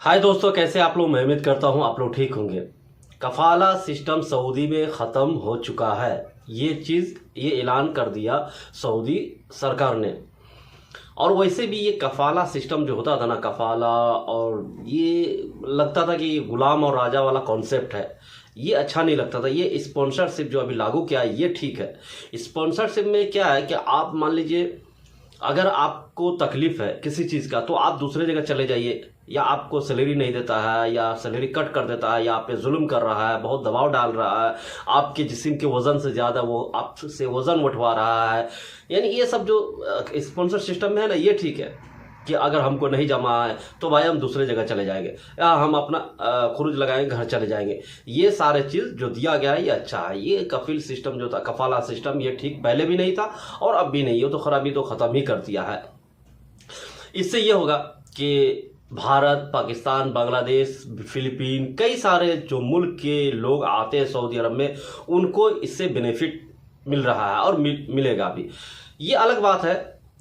हाय दोस्तों, कैसे आप लोग। मैं उम्मीद करता हूं आप लोग ठीक होंगे। कफाला सिस्टम सऊदी में ख़त्म हो चुका है। ये ऐलान कर दिया सऊदी सरकार ने। और वैसे भी ये कफाला सिस्टम जो होता था ना, कफाला, और ये लगता था कि ये गुलाम और राजा वाला कॉन्सेप्ट है। ये अच्छा नहीं लगता था। ये स्पॉन्सरशिप जो अभी लागू किया है ये ठीक है। स्पॉन्सरशिप में क्या है कि आप मान लीजिए, अगर आपको तकलीफ है किसी चीज़ का तो आप दूसरे जगह चले जाइए, या आपको सैलरी नहीं देता है, या सैलरी कट कर देता है, या आप पे जुल्म कर रहा है, बहुत दबाव डाल रहा है, आपके जिस्म के वजन से ज़्यादा वो आपसे वजन उठवा रहा है। यानी ये सब जो स्पॉन्सर सिस्टम है ना, ये ठीक है कि अगर हमको नहीं जमा है तो भाई हम दूसरे जगह चले जाएंगे, या हम अपना खुरुज लगाएंगे, घर चले जाएंगे। ये सारे चीज़ जो दिया गया है ये अच्छा है। ये कफील सिस्टम जो था, कफाला सिस्टम, ये ठीक पहले भी नहीं था और अब भी नहीं है। तो खराबी तो ख़त्म ही कर दिया है। इससे ये होगा कि भारत, पाकिस्तान, बांग्लादेश, फिलीपीन, कई सारे जो मुल्क के लोग आते हैं सऊदी अरब में, उनको इससे बेनिफिट मिल रहा है और मिलेगा भी। ये अलग बात है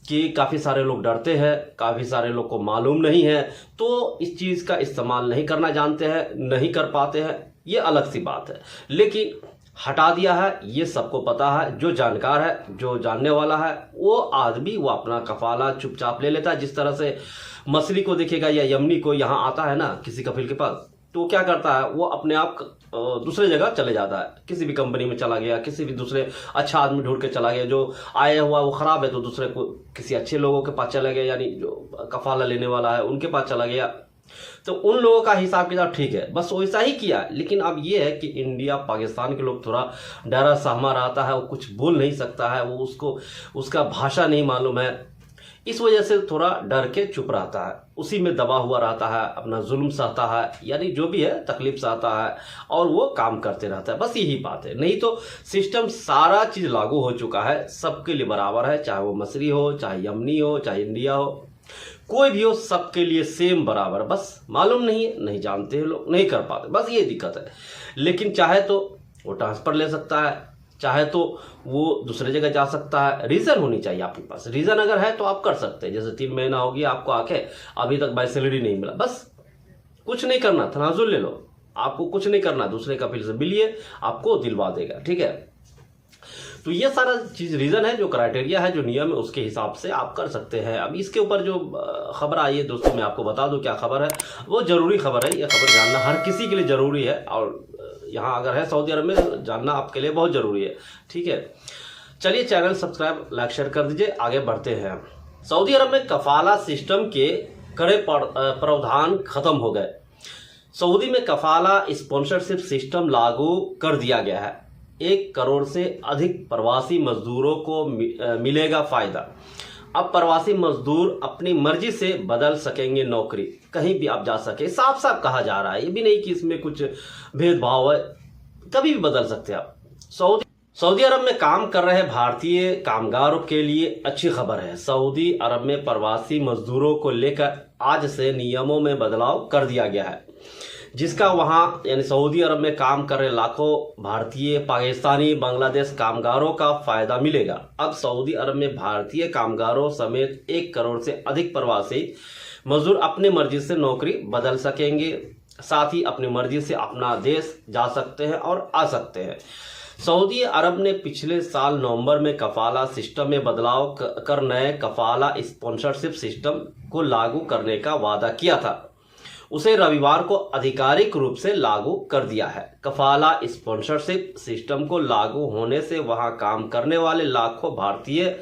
कि काफ़ी सारे लोग डरते हैं, काफ़ी सारे लोग को मालूम नहीं है, तो इस चीज़ का इस्तेमाल नहीं करना जानते हैं, नहीं कर पाते हैं, ये अलग सी बात है। लेकिन हटा दिया है, ये सबको पता है। जो जानकार है, जो जानने वाला है, वो आदमी वो अपना कफाला चुपचाप ले लेता है। जिस तरह से मसरी को देखेगा या यमनी को यहाँ आता है ना किसी कफील के पास, तो वो क्या करता है, वो अपने आप दूसरे जगह चले जाता है। किसी भी कंपनी में चला गया, किसी भी दूसरे अच्छा आदमी ढूंढ के चला गया। जो आया हुआ वो ख़राब है तो दूसरे को किसी अच्छे लोगों के पास चला गया, यानी जो कफाला लेने वाला है उनके पास चला गया। तो उन लोगों का हिसाब किताब ठीक है, बस वैसा ही किया। लेकिन अब ये है कि इंडिया, पाकिस्तान के लोग थोड़ा डरा सहमा रहता है, वो कुछ बोल नहीं सकता है, वो उसका भाषा नहीं मालूम है, इस वजह से थोड़ा डर के चुप रहता है, उसी में दबा हुआ रहता है, अपना जुल्म सहता है, यानी जो भी है तकलीफ सहता है, और वो काम करते रहता है। बस यही बात है। नहीं तो सिस्टम सारा चीज़ लागू हो चुका है, सबके लिए बराबर है, चाहे वो मसरी हो, चाहे यमनी हो, चाहे इंडिया हो, कोई भी हो, सबके लिए सेम बराबर। बस मालूम नहीं है, नहीं जानते हैं लोग, नहीं कर पाते, बस ये दिक्कत है। लेकिन चाहे तो वो ट्रांसफ़र ले सकता है, चाहे तो वो दूसरे जगह जा सकता है। रीज़न होनी चाहिए आपके पास। रीज़न अगर है तो आप कर सकते हैं। जैसे 3 महीना हो गया आपको आके, अभी तक बाई सैलरी नहीं मिला, बस कुछ नहीं करना, तनाजुल ले लो, आपको कुछ नहीं करना, दूसरे कफील से मिलिए, आपको दिलवा देगा, ठीक है। तो ये सारा चीज़ रीज़न है, जो क्राइटेरिया है, जो नियम है, उसके हिसाब से आप कर सकते हैं। अब इसके ऊपर जो खबर आई है दोस्तों, मैं आपको बता दूं क्या खबर है। वो ज़रूरी खबर है, ये खबर जानना हर किसी के लिए ज़रूरी है, और यहाँ अगर है सऊदी अरब में, जानना आपके लिए बहुत ज़रूरी है, ठीक है। चलिए, चैनल सब्सक्राइब, लाइक, शेयर कर दीजिए, आगे बढ़ते हैं। सऊदी अरब में कफाला सिस्टम के कड़े प्रावधान खत्म हो गए। सऊदी में कफाला स्पॉन्सरशिप सिस्टम लागू कर दिया गया है। 1 करोड़ से अधिक प्रवासी मजदूरों को मिलेगा फ़ायदा। अब प्रवासी मजदूर अपनी मर्जी से बदल सकेंगे नौकरी, कहीं भी आप जा सके। साफ साफ कहा जा रहा है, ये भी नहीं कि इसमें कुछ भेदभाव है, कभी भी बदल सकते हैं आप। सऊदी अरब में काम कर रहे भारतीय कामगारों के लिए अच्छी खबर है। सऊदी अरब में प्रवासी मजदूरों को लेकर आज से नियमों में बदलाव कर दिया गया है, जिसका वहाँ यानी सऊदी अरब में काम कर रहे लाखों भारतीय, पाकिस्तानी, बांग्लादेश कामगारों का फ़ायदा मिलेगा। अब सऊदी अरब में भारतीय कामगारों समेत 1 करोड़ से अधिक प्रवासी मजदूर अपनी मर्जी से नौकरी बदल सकेंगे, साथ ही अपनी मर्जी से अपना देश जा सकते हैं और आ सकते हैं। सऊदी अरब ने पिछले साल नवंबर में कफाला सिस्टम में बदलाव कर नए कफाला स्पॉन्सरशिप सिस्टम को लागू करने का वादा किया था। उसे रविवार को आधिकारिक रूप से लागू कर दिया है। कफाला स्पॉन्सरशिप सिस्टम को लागू होने से वहां काम करने वाले लाखों भारतीय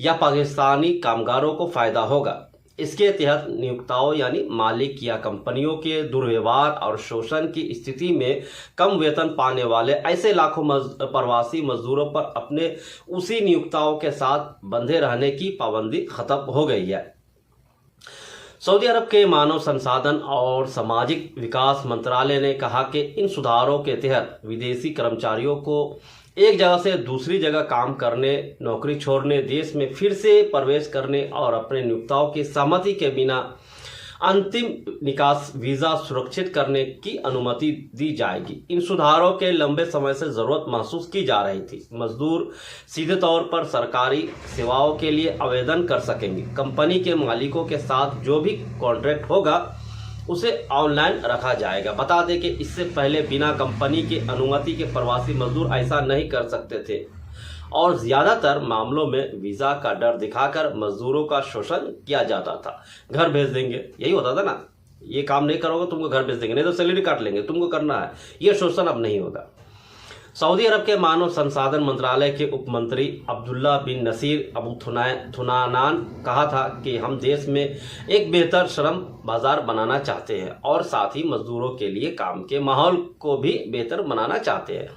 या पाकिस्तानी कामगारों को फायदा होगा। इसके तहत नियोक्ताओं यानी मालिक या कंपनियों के दुर्व्यवहार और शोषण की स्थिति में कम वेतन पाने वाले ऐसे लाखों प्रवासी मजदूरों पर अपने उसी नियोक्ताओं के साथ बंधे रहने की पाबंदी खत्म हो गई है। सऊदी अरब के मानव संसाधन और सामाजिक विकास मंत्रालय ने कहा कि इन सुधारों के तहत विदेशी कर्मचारियों को एक जगह से दूसरी जगह काम करने, नौकरी छोड़ने, देश में फिर से प्रवेश करने और अपने नियोक्ताओं की सहमति के बिना अंतिम निकास वीज़ा सुरक्षित करने की अनुमति दी जाएगी। इन सुधारों के लंबे समय से ज़रूरत महसूस की जा रही थी। मजदूर सीधे तौर पर सरकारी सेवाओं के लिए आवेदन कर सकेंगे। कंपनी के मालिकों के साथ जो भी कॉन्ट्रैक्ट होगा उसे ऑनलाइन रखा जाएगा। बता दें कि इससे पहले बिना कंपनी के अनुमति के प्रवासी मजदूर ऐसा नहीं कर सकते थे और ज़्यादातर मामलों में वीज़ा का डर दिखाकर मजदूरों का शोषण किया जाता था। घर भेज देंगे, यही होता था ना, ये काम नहीं करोगे तुमको घर भेज देंगे, नहीं तो सैलरी काट लेंगे, तुमको करना है। ये शोषण अब नहीं होगा। सऊदी अरब के मानव संसाधन मंत्रालय के उपमंत्री अब्दुल्ला बिन नसीर अबू थुनानान कहा था कि हम देश में एक बेहतर श्रम बाजार बनाना चाहते हैं और साथ ही मजदूरों के लिए काम के माहौल को भी बेहतर बनाना चाहते हैं।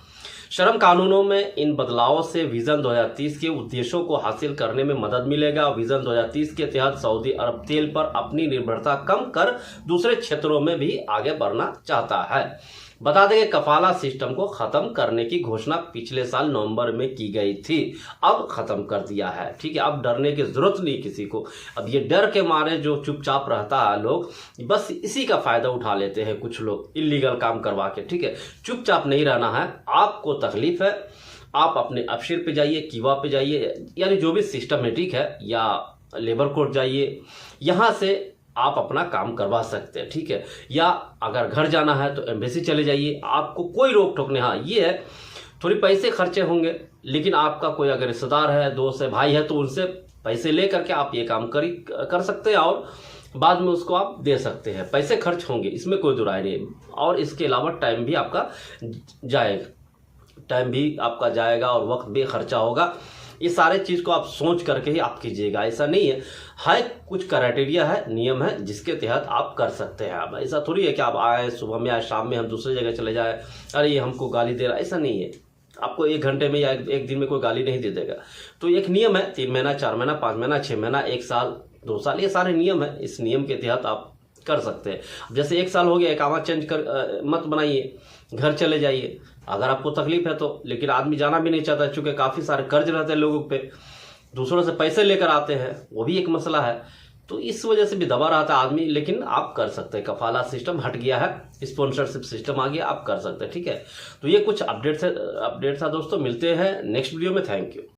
श्रम कानूनों में इन बदलावों से विजन 2030 के उद्देश्यों को हासिल करने में मदद मिलेगा। विजन 2030 के तहत सऊदी अरब तेल पर अपनी निर्भरता कम कर दूसरे क्षेत्रों में भी आगे बढ़ना चाहता है। बता दें कि कफाला सिस्टम को खत्म करने की घोषणा पिछले साल नवंबर में की गई थी, अब खत्म कर दिया है। ठीक है, अब डरने की जरूरत नहीं किसी को। अब ये डर के मारे जो चुपचाप रहता है लोग, बस इसी का फायदा उठा लेते हैं कुछ लोग इलीगल काम करवा के। ठीक है, चुपचाप नहीं रहना है। आपको तकलीफ है, आप अपने अफसर पे जाइए, कीवा पे जाइए, यानी जो भी सिस्टमेटिक है, या लेबर कोर्ट जाइए, यहाँ से आप अपना काम करवा सकते हैं। ठीक है, या अगर घर जाना है तो एम्बेसी चले जाइए, आपको कोई रोक टोक नहीं। हाँ, ये है थोड़ी पैसे खर्चे होंगे, लेकिन आपका कोई अगर रिश्तेदार है, दोस्त है, भाई है, तो उनसे पैसे ले करके आप ये काम कर सकते हैं और बाद में उसको आप दे सकते हैं। पैसे खर्च होंगे, इसमें कोई दुराय नहीं। और इसके अलावा टाइम भी आपका जाएगा और वक्त भी खर्चा होगा। ये सारे चीज़ को आप सोच करके ही आप कीजिएगा। ऐसा नहीं है कुछ क्राइटेरिया है, नियम है, जिसके तहत आप कर सकते हैं। अब ऐसा थोड़ी है कि आप आए सुबह में, आए शाम में हम दूसरी जगह चले जाए, अरे ये हमको गाली दे रहा है, ऐसा नहीं है। आपको 1 घंटे में या 1 दिन में कोई गाली नहीं दे देगा। तो एक नियम है, 3 महीना, 4 महीना, 5 महीना, 6 महीना, 1 साल, 2 साल, ये सारे नियम है। इस नियम के तहत आप कर सकते हैं। जैसे 1 साल हो गया, इकामा चेंज कर मत बनाइए, घर चले जाइए अगर आपको तकलीफ है तो। लेकिन आदमी जाना भी नहीं चाहता, चूंकि काफ़ी सारे कर्ज रहते हैं लोगों पे, दूसरों से पैसे लेकर आते हैं, वो भी एक मसला है। तो इस वजह से भी दबा रहता है आदमी। लेकिन आप कर सकते हैं, कफाला सिस्टम हट गया है, स्पॉन्सरशिप सिस्टम आ गया, आप कर सकते हैं। ठीक है, तो ये कुछ अपडेट था दोस्तों। मिलते हैं नेक्स्ट वीडियो में। Thank you.